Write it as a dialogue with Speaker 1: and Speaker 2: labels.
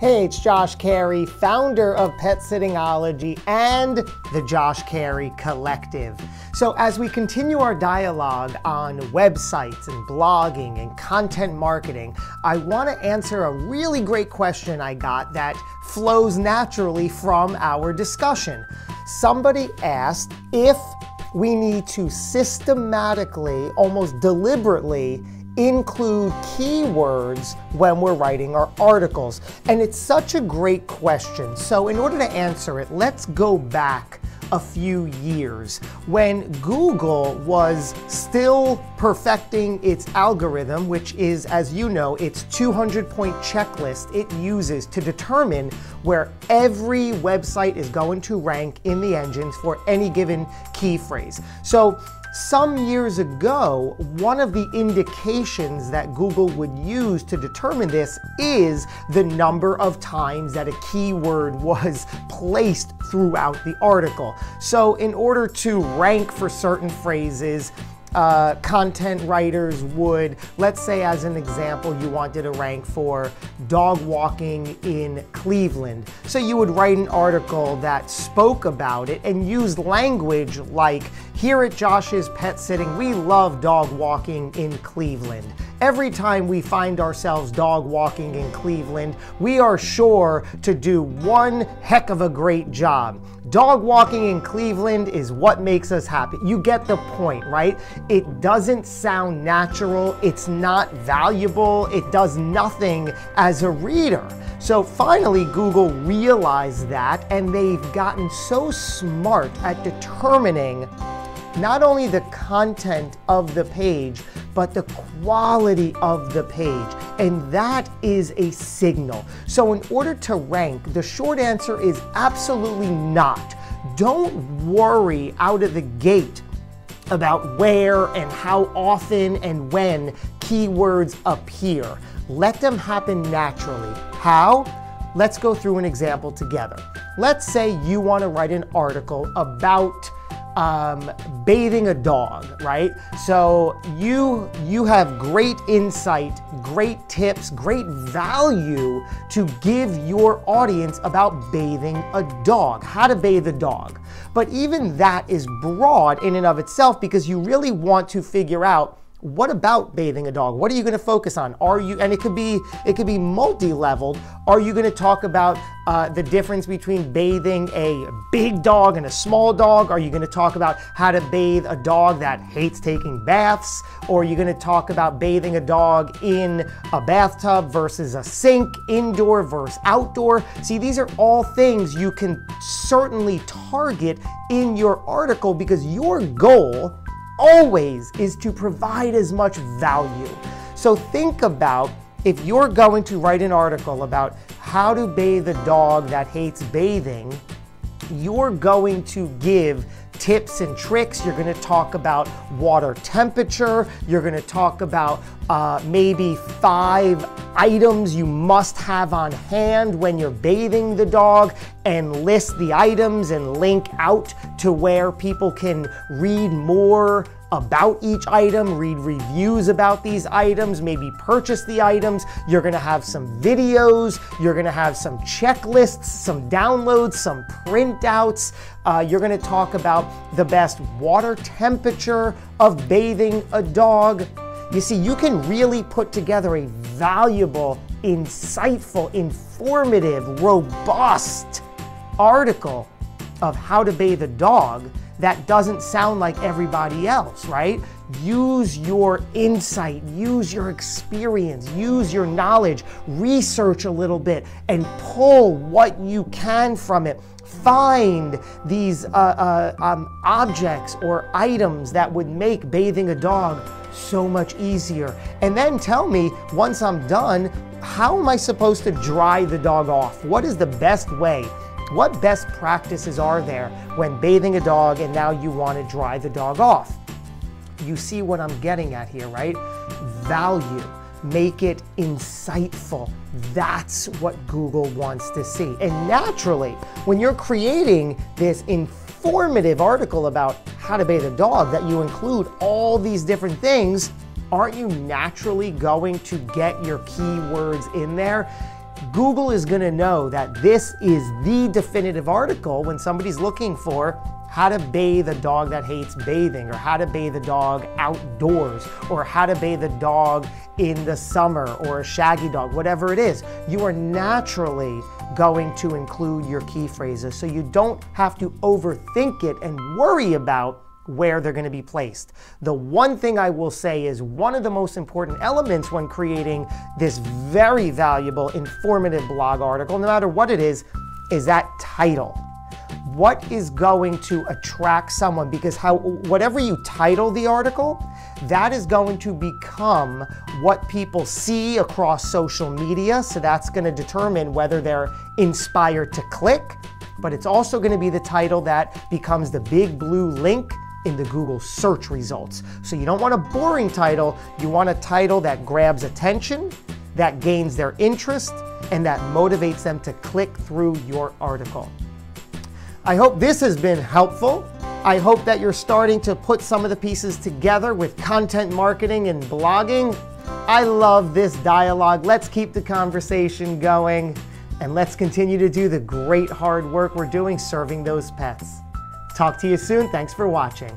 Speaker 1: Hey, it's Josh Carey, founder of Pet Sittingology and the Josh Carey Collective. So as we continue our dialogue on websites and blogging and content marketing, I want to answer a really great question I got that flows naturally from our discussion. Somebody asked if we need to systematically, almost deliberately, include keywords when we're writing our articles. And it's such a great question. So in order to answer it, let's go back a few years when Google was still perfecting its algorithm, which is, as you know, its 200-point checklist it uses to determine where every website is going to rank in the engines for any given key phrase. So some years ago, one of the indications that Google would use to determine this is the number of times that a keyword was placed throughout the article. So in order to rank for certain phrases, content writers would, let's say as an example, you wanted to rank for dog walking in Cleveland. So you would write an article that spoke about it and used language like, here at Josh's Pet Sitting, we love dog walking in Cleveland. Every time we find ourselves dog walking in Cleveland, we are sure to do one heck of a great job. Dog walking in Cleveland is what makes us happy. You get the point, right? It doesn't sound natural. It's not valuable. It does nothing as a reader. So finally, Google realized that, and they've gotten so smart at determining not only the content of the page, but the quality of the page. And that is a signal. So in order to rank, the short answer is absolutely not. Don't worry out of the gate about where and how often and when keywords appear. Let them happen naturally. How? Let's go through an example together. Let's say you want to write an article about bathing a dog, right? So you have great insight, great tips, great value to give your audience about bathing a dog, how to bathe a dog. But even that is broad in and of itself because you really want to figure out, what about bathing a dog? What are you going to focus on? And it could be multi-leveled. Are you going to talk about the difference between bathing a big dog and a small dog? Are you going to talk about how to bathe a dog that hates taking baths? Or are you going to talk about bathing a dog in a bathtub versus a sink, indoor versus outdoor? See, these are all things you can certainly target in your article because your goal always is to provide as much value. So think about if you're going to write an article about how to bathe a dog that hates bathing, you're going to give tips and tricks. You're going to talk about water temperature. You're going to talk about maybe 5 items you must have on hand when you're bathing the dog, and list the items and link out to where people can read more about each item, read reviews about these items, maybe purchase the items. You're gonna have some videos, you're gonna have some checklists, some downloads, some printouts. You're gonna talk about the best water temperature of bathing a dog. You see, you can really put together a valuable, insightful, informative, robust article of how to bathe a dog that doesn't sound like everybody else, right? Use your insight, use your experience, use your knowledge, research a little bit, and pull what you can from it. Find these objects or items that would make bathing a dog so much easier. And then tell me, once I'm done, how am I supposed to dry the dog off? What is the best way? What best practices are there when bathing a dog and now you want to dry the dog off? You see what I'm getting at here, right? Value. Make it insightful. That's what Google wants to see. And naturally, when you're creating this informative article about how to bathe a dog that you include all these different things, aren't you naturally going to get your keywords in there? Google is going to know that this is the definitive article when somebody's looking for how to bathe a dog that hates bathing, or how to bathe a dog outdoors, or how to bathe a dog in the summer, or a shaggy dog, whatever it is. You are naturally going to include your key phrases, so you don't have to overthink it and worry about where they're going to be placed. The one thing I will say is one of the most important elements when creating this very valuable, informative blog article, no matter what it is that title. What is going to attract someone? Because whatever you title the article, that is going to become what people see across social media. So that's going to determine whether they're inspired to click, but it's also going to be the title that becomes the big blue link in the Google search results. So you don't want a boring title, you want a title that grabs attention, that gains their interest, and that motivates them to click through your article. I hope this has been helpful. I hope that you're starting to put some of the pieces together with content marketing and blogging. I love this dialogue. Let's keep the conversation going, and let's continue to do the great hard work we're doing serving those pets. Talk to you soon. Thanks for watching.